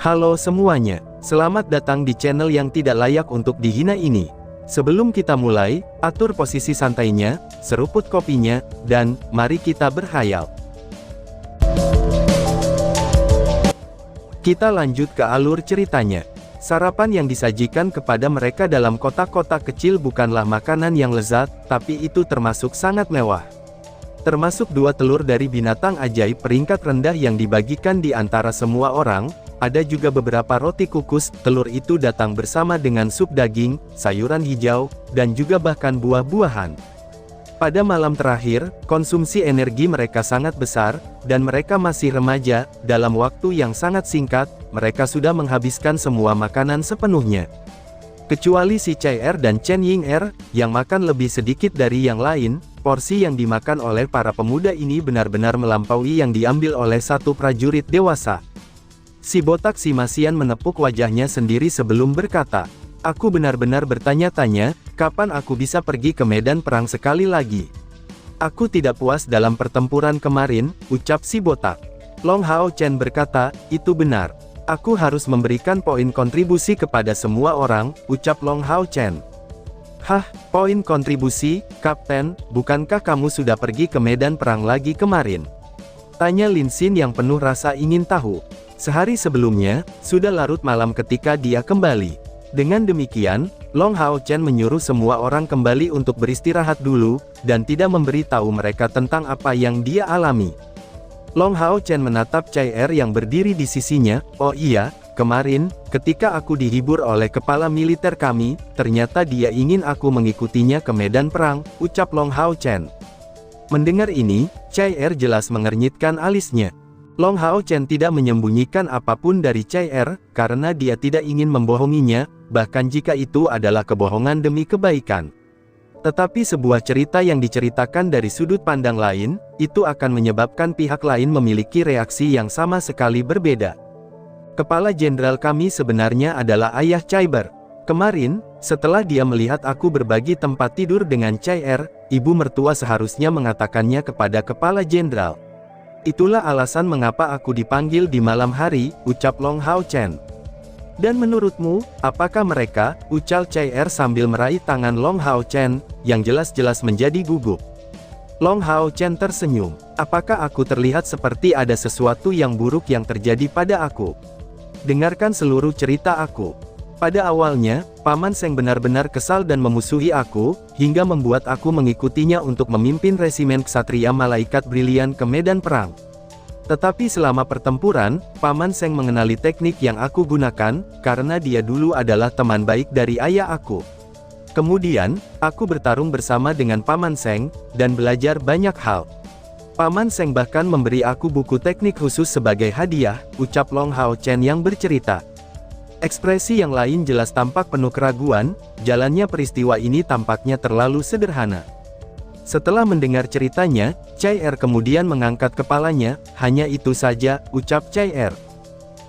Halo semuanya, selamat datang di channel yang tidak layak untuk dihina ini. Sebelum kita mulai, atur posisi santainya, seruput kopinya, dan mari kita berkhayal. Kita lanjut ke alur ceritanya. Sarapan yang disajikan kepada mereka dalam kotak-kotak kecil bukanlah makanan yang lezat, tapi itu termasuk sangat mewah. Termasuk 2 telur dari binatang ajaib peringkat rendah yang dibagikan di antara semua orang. Ada juga beberapa roti kukus. Telur itu datang bersama dengan sup daging, sayuran hijau, dan juga bahkan buah-buahan. Pada malam terakhir, konsumsi energi mereka sangat besar, dan mereka masih remaja. Dalam waktu yang sangat singkat, mereka sudah menghabiskan semua makanan sepenuhnya. Kecuali si Chai-Er dan Chen Ying-Er, yang makan lebih sedikit dari yang lain. Porsi yang dimakan oleh para pemuda ini benar-benar melampaui yang diambil oleh satu prajurit dewasa. Si botak si Masian menepuk wajahnya sendiri sebelum berkata, "Aku benar-benar bertanya-tanya, kapan aku bisa pergi ke medan perang sekali lagi? Aku tidak puas dalam pertempuran kemarin," ucap si botak. Long Hao Chen berkata, "Itu benar. Aku harus memberikan poin kontribusi kepada semua orang," ucap Long Hao Chen. "Hah, poin kontribusi, Kapten, bukankah kamu sudah pergi ke medan perang lagi kemarin?" tanya Lin Xin yang penuh rasa ingin tahu. Sehari sebelumnya, sudah larut malam ketika dia kembali. Dengan demikian, Long Hao Chen menyuruh semua orang kembali untuk beristirahat dulu, dan tidak memberitahu mereka tentang apa yang dia alami. Long Hao Chen menatap Chai-Er yang berdiri di sisinya. "Oh iya, kemarin, ketika aku dihibur oleh kepala militer kami, ternyata dia ingin aku mengikutinya ke medan perang," ucap Long Hao Chen. Mendengar ini, Chai-Er jelas mengernyitkan alisnya. Long Hao Chen tidak menyembunyikan apapun dari Chai-Er, karena dia tidak ingin membohonginya, bahkan jika itu adalah kebohongan demi kebaikan. Tetapi sebuah cerita yang diceritakan dari sudut pandang lain, itu akan menyebabkan pihak lain memiliki reaksi yang sama sekali berbeda. "Kepala jenderal kami sebenarnya adalah ayah Chai-Er. Kemarin, setelah dia melihat aku berbagi tempat tidur dengan Chai-Er, ibu mertua seharusnya mengatakannya kepada kepala jenderal. Itulah alasan mengapa aku dipanggil di malam hari," ucap Long Hao Chen. "Dan menurutmu, apakah mereka?" ucap Chai-Er sambil meraih tangan Long Hao Chen, yang jelas-jelas menjadi gugup. Long Hao Chen tersenyum. "Apakah aku terlihat seperti ada sesuatu yang buruk yang terjadi pada aku? Dengarkan seluruh cerita aku. Pada awalnya, Paman Seng benar-benar kesal dan memusuhi aku, hingga membuat aku mengikutinya untuk memimpin resimen ksatria malaikat brilian ke medan perang. Tetapi selama pertempuran, Paman Seng mengenali teknik yang aku gunakan, karena dia dulu adalah teman baik dari ayah aku. Kemudian, aku bertarung bersama dengan Paman Seng, dan belajar banyak hal. Paman Seng bahkan memberi aku buku teknik khusus sebagai hadiah," ucap Long Hao Chen yang bercerita. Ekspresi yang lain jelas tampak penuh keraguan. Jalannya peristiwa ini tampaknya terlalu sederhana. Setelah mendengar ceritanya, Chai-Er kemudian mengangkat kepalanya. "Hanya itu saja," ucap Chai-Er.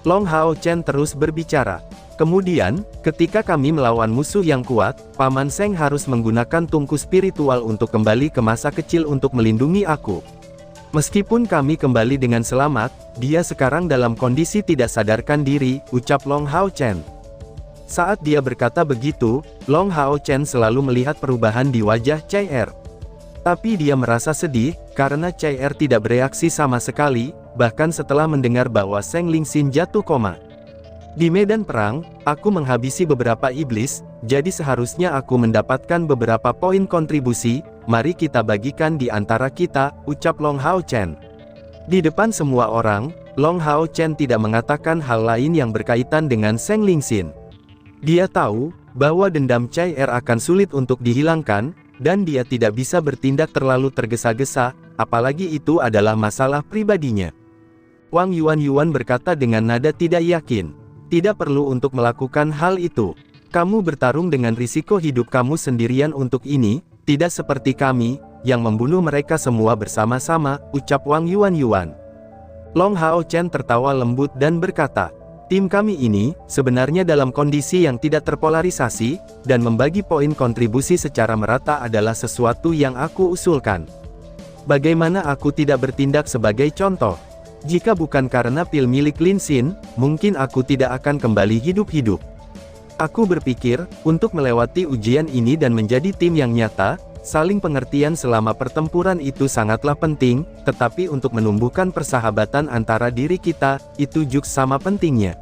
Long Hao Chen terus berbicara. "Kemudian, ketika kami melawan musuh yang kuat, Paman Seng harus menggunakan tungku spiritual untuk kembali ke masa kecil untuk melindungi aku. Meskipun kami kembali dengan selamat, dia sekarang dalam kondisi tidak sadarkan diri," ucap Long Hao Chen. Saat dia berkata begitu, Long Hao Chen selalu melihat perubahan di wajah Chai-Er. Tapi dia merasa sedih, karena Chai-Er tidak bereaksi sama sekali, bahkan setelah mendengar bahwa Seng Lingxin jatuh koma. "Di medan perang, aku menghabisi beberapa iblis, jadi seharusnya aku mendapatkan beberapa poin kontribusi. Mari kita bagikan di antara kita," ucap Long Hao Chen. Di depan semua orang, Long Hao Chen tidak mengatakan hal lain yang berkaitan dengan Seng Lingxin. Dia tahu bahwa dendam Chai-Er akan sulit untuk dihilangkan, dan dia tidak bisa bertindak terlalu tergesa-gesa, apalagi itu adalah masalah pribadinya. Wang Yuan berkata dengan nada tidak yakin, "Tidak perlu untuk melakukan hal itu. Kamu bertarung dengan risiko hidup kamu sendirian untuk ini, tidak seperti kami, yang membunuh mereka semua bersama-sama," ucap Wang Yuan. Long Hao Chen tertawa lembut dan berkata, "Tim kami ini, sebenarnya dalam kondisi yang tidak terpolarisasi, dan membagi poin kontribusi secara merata adalah sesuatu yang aku usulkan. Bagaimana aku tidak bertindak sebagai contoh? Jika bukan karena pil milik Lin Xin, mungkin aku tidak akan kembali hidup-hidup. Aku berpikir, untuk melewati ujian ini dan menjadi tim yang nyata, saling pengertian selama pertempuran itu sangatlah penting, tetapi untuk menumbuhkan persahabatan antara diri kita, itu juga sama pentingnya.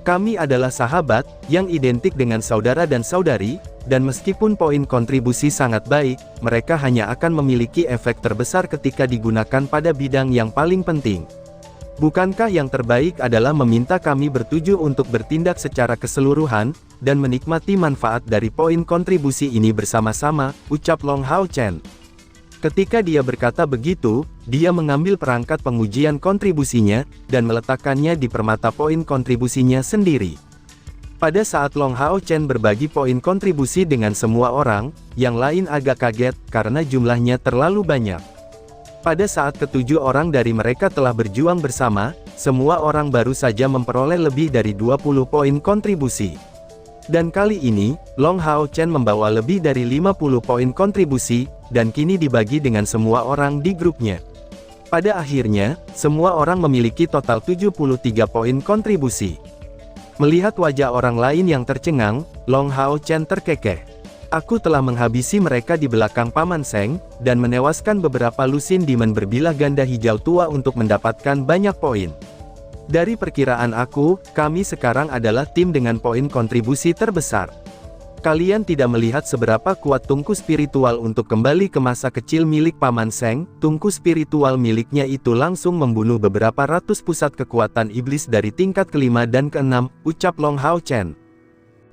Kami adalah sahabat, yang identik dengan saudara dan saudari, dan meskipun poin kontribusi sangat baik, mereka hanya akan memiliki efek terbesar ketika digunakan pada bidang yang paling penting. Bukankah yang terbaik adalah meminta kami bertujuh untuk bertindak secara keseluruhan, dan menikmati manfaat dari poin kontribusi ini bersama-sama, ucap Long Hao Chen. Ketika dia berkata begitu, dia mengambil perangkat pengujian kontribusinya, dan meletakkannya di permata poin kontribusinya sendiri. Pada saat Long Hao Chen berbagi poin kontribusi dengan semua orang, yang lain agak kaget, karena jumlahnya terlalu banyak. Pada saat ketujuh orang dari mereka telah berjuang bersama, semua orang baru saja memperoleh lebih dari 20 poin kontribusi. Dan kali ini, Long Hao Chen membawa lebih dari 50 poin kontribusi, dan kini dibagi dengan semua orang di grupnya. Pada akhirnya, semua orang memiliki total 73 poin kontribusi. Melihat wajah orang lain yang tercengang, Long Hao Chen terkekeh. Aku telah menghabisi mereka di belakang Paman Seng, dan menewaskan beberapa lusin demon berbilah ganda hijau tua untuk mendapatkan banyak poin. Dari perkiraan aku, kami sekarang adalah tim dengan poin kontribusi terbesar. Kalian tidak melihat seberapa kuat tungku spiritual untuk kembali ke masa kecil milik Paman Seng. Tungku spiritual miliknya itu langsung membunuh beberapa ratus pusat kekuatan iblis dari tingkat kelima dan keenam, ucap Long Hao Chen.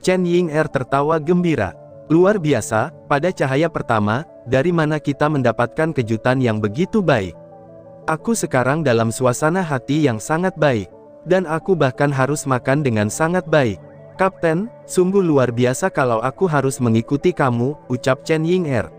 Chen Ying'er tertawa gembira. Luar biasa, pada cahaya pertama, dari mana kita mendapatkan kejutan yang begitu baik. Aku sekarang dalam suasana hati yang sangat baik, dan aku bahkan harus makan dengan sangat baik. Kapten, sungguh luar biasa kalau aku harus mengikuti kamu, ucap Chen Ying'er.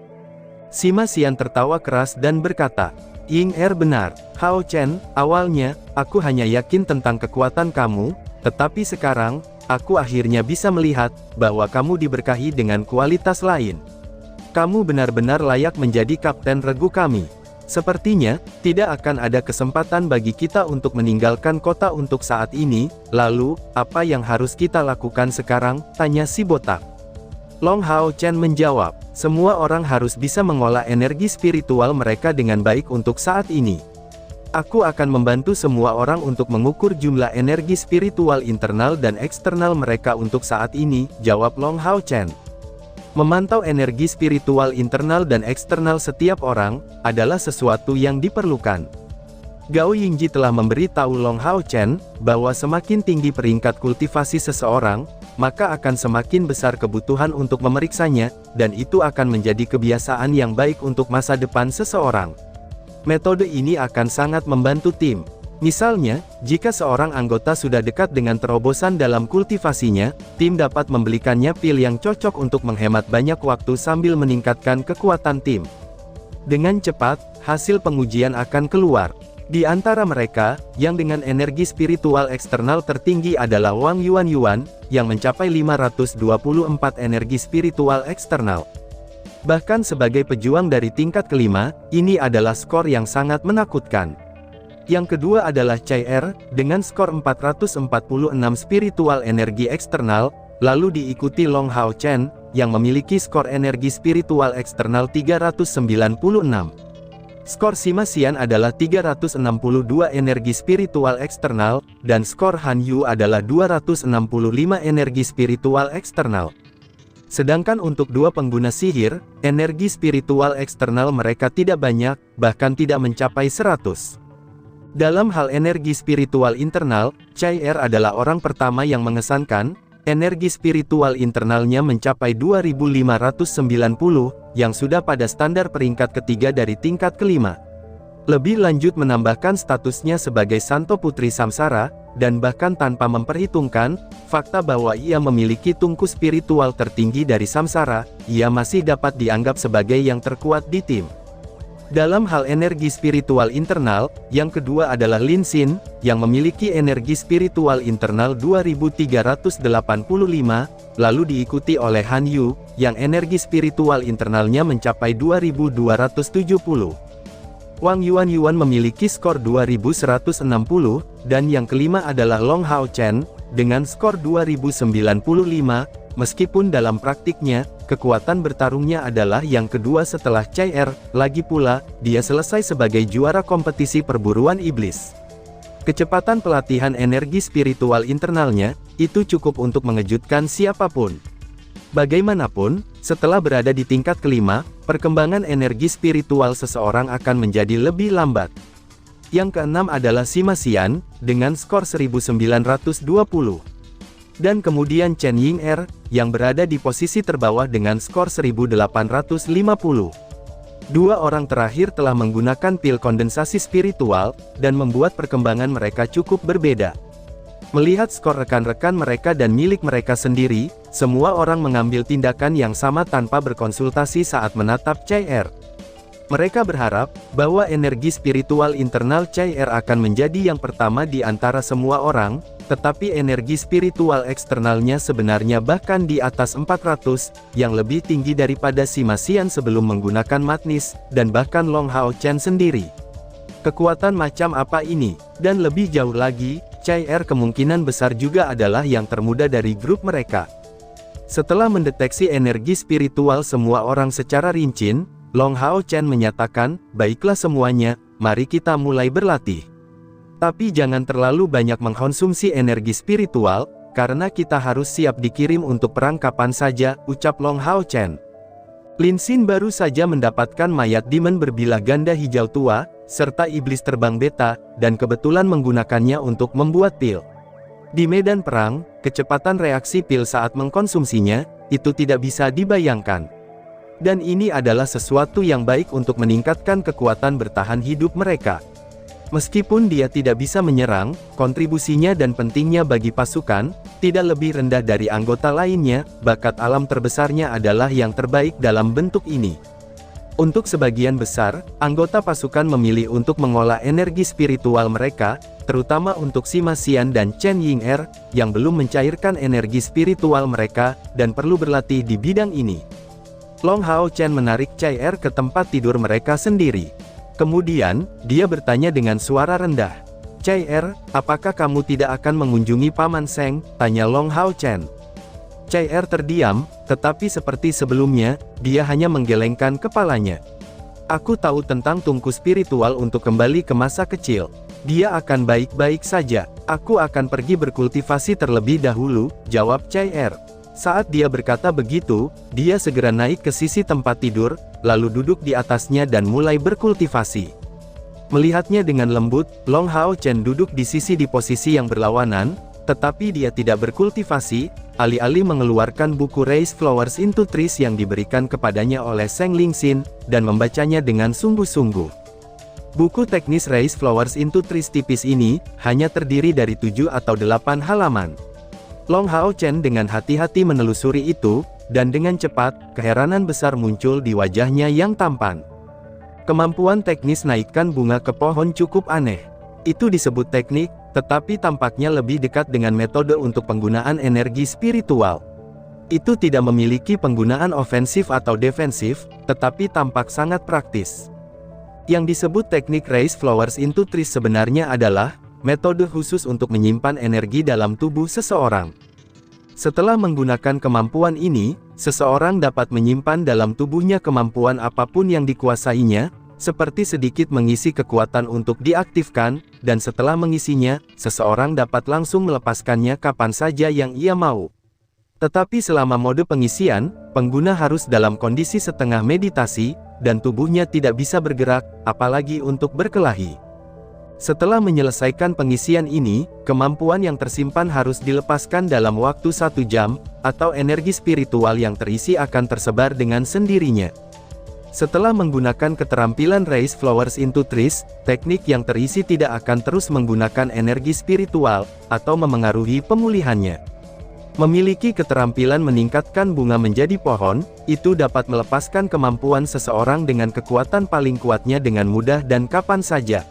Sima Xian tertawa keras dan berkata, Ying'er benar, Hao Chen, awalnya, aku hanya yakin tentang kekuatan kamu, tetapi sekarang, aku akhirnya bisa melihat, bahwa kamu diberkahi dengan kualitas lain. Kamu benar-benar layak menjadi kapten regu kami. Sepertinya, tidak akan ada kesempatan bagi kita untuk meninggalkan kota untuk saat ini. Lalu, apa yang harus kita lakukan sekarang? Tanya si botak. Long Hao Chen menjawab, semua orang harus bisa mengolah energi spiritual mereka dengan baik untuk saat ini. Aku akan membantu semua orang untuk mengukur jumlah energi spiritual internal dan eksternal mereka untuk saat ini, jawab Long Hao Chen. Memantau energi spiritual internal dan eksternal setiap orang, adalah sesuatu yang diperlukan. Gao Yingji telah memberitahu Long Hao Chen, bahwa semakin tinggi peringkat kultivasi seseorang, maka akan semakin besar kebutuhan untuk memeriksanya, dan itu akan menjadi kebiasaan yang baik untuk masa depan seseorang. Metode ini akan sangat membantu tim. Misalnya, jika seorang anggota sudah dekat dengan terobosan dalam kultivasinya, tim dapat membelikannya pil yang cocok untuk menghemat banyak waktu sambil meningkatkan kekuatan tim. Dengan cepat, hasil pengujian akan keluar. Di antara mereka, yang dengan energi spiritual eksternal tertinggi adalah Wang Yuan, yang mencapai 524 energi spiritual eksternal. Bahkan sebagai pejuang dari tingkat kelima, ini adalah skor yang sangat menakutkan. Yang kedua adalah Chai Er, dengan skor 446 spiritual energi eksternal, lalu diikuti Long Hao Chen, yang memiliki skor energi spiritual eksternal 396. Skor Sima Xian adalah 362 energi spiritual eksternal, dan skor Han Yu adalah 265 energi spiritual eksternal. Sedangkan untuk dua pengguna sihir, energi spiritual eksternal mereka tidak banyak, bahkan tidak mencapai 100. Dalam hal energi spiritual internal, Chai Er adalah orang pertama yang mengesankan, energi spiritual internalnya mencapai 2590, yang sudah pada standar peringkat ketiga dari tingkat kelima. Lebih lanjut menambahkan statusnya sebagai Santo Putri Samsara, dan bahkan tanpa memperhitungkan, fakta bahwa ia memiliki tungku spiritual tertinggi dari Samsara, ia masih dapat dianggap sebagai yang terkuat di tim. Dalam hal energi spiritual internal, yang kedua adalah Lin Xin, yang memiliki energi spiritual internal 2385, lalu diikuti oleh Han Yu, yang energi spiritual internalnya mencapai 2270. Wang Yuanyuan memiliki skor 2160, dan yang kelima adalah Long Hao Chen, dengan skor 2095, meskipun dalam praktiknya, kekuatan bertarungnya adalah yang kedua setelah Chai Er, lagi pula, dia selesai sebagai juara kompetisi perburuan iblis. Kecepatan pelatihan energi spiritual internalnya, itu cukup untuk mengejutkan siapapun. Bagaimanapun, setelah berada di tingkat kelima, perkembangan energi spiritual seseorang akan menjadi lebih lambat. Yang keenam adalah Sima Xian, dengan skor 1920. Dan kemudian Chen Ying'er, yang berada di posisi terbawah dengan skor 1850. Dua orang terakhir telah menggunakan pil kondensasi spiritual, dan membuat perkembangan mereka cukup berbeda. Melihat skor rekan-rekan mereka dan milik mereka sendiri, semua orang mengambil tindakan yang sama tanpa berkonsultasi saat menatap Chai Er. Mereka berharap, bahwa energi spiritual internal Chai Er akan menjadi yang pertama di antara semua orang, tetapi energi spiritual eksternalnya sebenarnya bahkan di atas 400, yang lebih tinggi daripada Sima Xian sebelum menggunakan matnis, dan bahkan Long Hao Chen sendiri. Kekuatan macam apa ini? Dan lebih jauh lagi, Chai Er kemungkinan besar juga adalah yang termuda dari grup mereka. Setelah mendeteksi energi spiritual semua orang secara rinci, Long Hao Chen menyatakan, "Baiklah semuanya, mari kita mulai berlatih. Tapi jangan terlalu banyak mengkonsumsi energi spiritual, karena kita harus siap dikirim untuk perang kapan saja," ucap Long Hao Chen. Lin Xin baru saja mendapatkan mayat demon berbilah ganda hijau tua, serta iblis terbang beta, dan kebetulan menggunakannya untuk membuat pil. Di medan perang, kecepatan reaksi pil saat mengkonsumsinya, itu tidak bisa dibayangkan. Dan ini adalah sesuatu yang baik untuk meningkatkan kekuatan bertahan hidup mereka. Meskipun dia tidak bisa menyerang, kontribusinya dan pentingnya bagi pasukan, tidak lebih rendah dari anggota lainnya, bakat alam terbesarnya adalah yang terbaik dalam bentuk ini. Untuk sebagian besar, anggota pasukan memilih untuk mengolah energi spiritual mereka, terutama untuk Sima Xian dan Chen Ying'er, yang belum mencairkan energi spiritual mereka, dan perlu berlatih di bidang ini. Long Hao Chen menarik Chai Er ke tempat tidur mereka sendiri. Kemudian, dia bertanya dengan suara rendah. "Chai Er, apakah kamu tidak akan mengunjungi Paman Seng?" tanya Long Hao Chen. Chai Er terdiam, tetapi seperti sebelumnya, dia hanya menggelengkan kepalanya. "Aku tahu tentang tungku spiritual untuk kembali ke masa kecil. Dia akan baik-baik saja. Aku akan pergi berkultivasi terlebih dahulu," jawab Chai Er. Saat dia berkata begitu, dia segera naik ke sisi tempat tidur, lalu duduk di atasnya dan mulai berkultivasi. Melihatnya dengan lembut, Long Hao Chen duduk di posisi yang berlawanan, tetapi dia tidak berkultivasi, alih-alih mengeluarkan buku Raise Flowers into Trees yang diberikan kepadanya oleh Seng Lingxin, dan membacanya dengan sungguh-sungguh. Buku teknis Raise Flowers into Trees tipis ini, hanya terdiri dari 7 atau 8 halaman. Long Hao Chen dengan hati-hati menelusuri itu, dan dengan cepat, keheranan besar muncul di wajahnya yang tampan. Kemampuan teknis naikkan bunga ke pohon cukup aneh. Itu disebut teknik, tetapi tampaknya lebih dekat dengan metode untuk penggunaan energi spiritual. Itu tidak memiliki penggunaan ofensif atau defensif, tetapi tampak sangat praktis. Yang disebut teknik Raise Flowers into Trees sebenarnya adalah metode khusus untuk menyimpan energi dalam tubuh seseorang. Setelah menggunakan kemampuan ini, seseorang dapat menyimpan dalam tubuhnya kemampuan apapun yang dikuasainya, seperti sedikit mengisi kekuatan untuk diaktifkan, dan setelah mengisinya, seseorang dapat langsung melepaskannya kapan saja yang ia mau. Tetapi selama mode pengisian, pengguna harus dalam kondisi setengah meditasi, dan tubuhnya tidak bisa bergerak, apalagi untuk berkelahi. Setelah menyelesaikan pengisian ini, kemampuan yang tersimpan harus dilepaskan dalam waktu 1 jam, atau energi spiritual yang terisi akan tersebar dengan sendirinya. Setelah menggunakan keterampilan Raise Flowers into Trees, teknik yang terisi tidak akan terus menggunakan energi spiritual, atau memengaruhi pemulihannya. Memiliki keterampilan meningkatkan bunga menjadi pohon, itu dapat melepaskan kemampuan seseorang dengan kekuatan paling kuatnya dengan mudah dan kapan saja.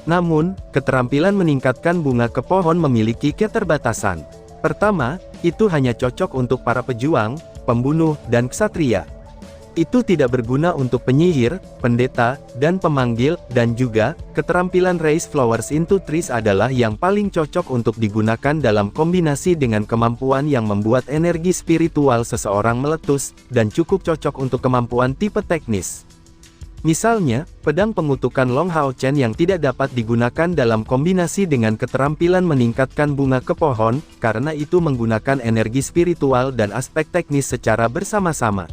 Namun, keterampilan meningkatkan bunga ke pohon memiliki keterbatasan. Pertama, itu hanya cocok untuk para pejuang, pembunuh, dan ksatria. Itu tidak berguna untuk penyihir, pendeta, dan pemanggil, dan juga, keterampilan Raise Flowers into Trees adalah yang paling cocok untuk digunakan dalam kombinasi dengan kemampuan yang membuat energi spiritual seseorang meletus, dan cukup cocok untuk kemampuan tipe teknis. Misalnya, pedang pengutukan Long Hao Chen yang tidak dapat digunakan dalam kombinasi dengan keterampilan meningkatkan bunga ke pohon, karena itu menggunakan energi spiritual dan aspek teknis secara bersama-sama.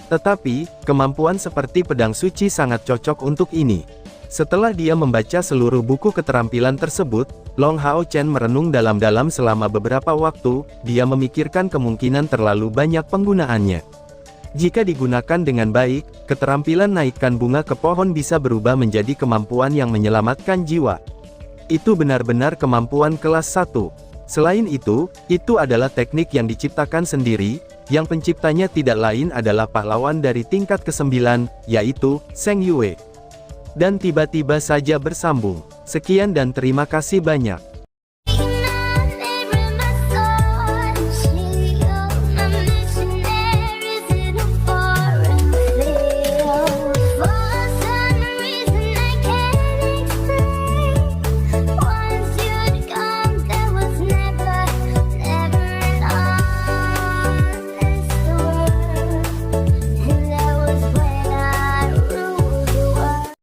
Tetapi, kemampuan seperti pedang suci sangat cocok untuk ini. Setelah dia membaca seluruh buku keterampilan tersebut, Long Hao Chen merenung dalam-dalam selama beberapa waktu, dia memikirkan kemungkinan terlalu banyak penggunaannya. Jika digunakan dengan baik, keterampilan naikkan bunga ke pohon bisa berubah menjadi kemampuan yang menyelamatkan jiwa. Itu benar-benar kemampuan kelas 1. Selain itu adalah teknik yang diciptakan sendiri, yang penciptanya tidak lain adalah pahlawan dari tingkat ke-9, yaitu Zheng Yue. Dan tiba-tiba saja bersambung. Sekian dan terima kasih banyak.